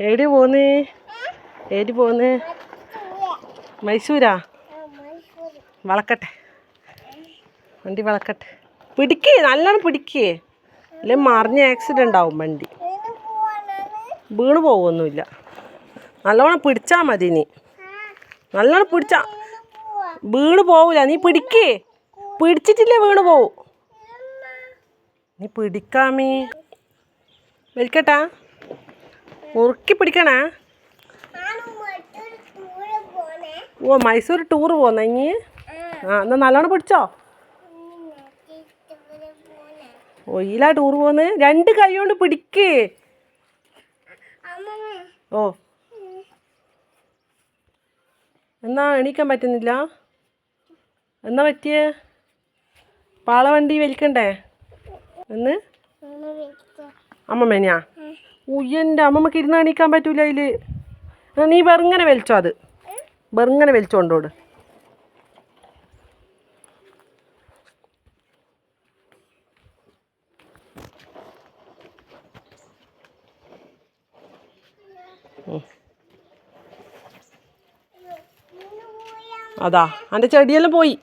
ഏടി പോന്ന് ഏടി പോന്ന് മൈസൂരാ വളക്കട്ടെ വണ്ടി വളക്കട്ടെ പിടിക്കേ നല്ലോണം പിടിക്കേ അല്ലെ മറിഞ്ഞ ആക്സിഡൻ്റ് ആവും വണ്ടി വീണ് പോവൊന്നുമില്ല നല്ലോണം പിടിച്ചാൽ മതി നീ നല്ലോണം പിടിച്ചാ വീണ് പോവില്ല നീ പിടിക്കേ പിടിച്ചിട്ടില്ലേ വീണ് പോവും നീ പിടിക്കാമീ വലിക്കട്ടാ മുറുക്കി പിടിക്കണേ ഓ മൈസൂർ ടൂറ് പോന്ന ഇനി എന്നാ നല്ലോണം പിടിച്ചോ ഓ ഈലാ ടൂറ് പോന്ന് രണ്ട് കൈ കൊണ്ട് പിടിക്കേ ഓ എന്നാ എണീക്കാൻ പറ്റുന്നില്ല എന്നാ പറ്റിയേ പാളവണ്ടി വലിക്കണ്ടേ എന്ന് അമ്മമ്മേനെയാ ഉയ്യൻ്റെ അമ്മമ്മക്ക് ഇരുന്ന് എണീക്കാൻ പറ്റൂല അതിൽ നീ വെറുങ്ങനെ വലിച്ചോ അത് വെറുങ്ങനെ വലിച്ചോണ്ടോട് അതാ എൻ്റെ ചെടിയെല്ലാം പോയി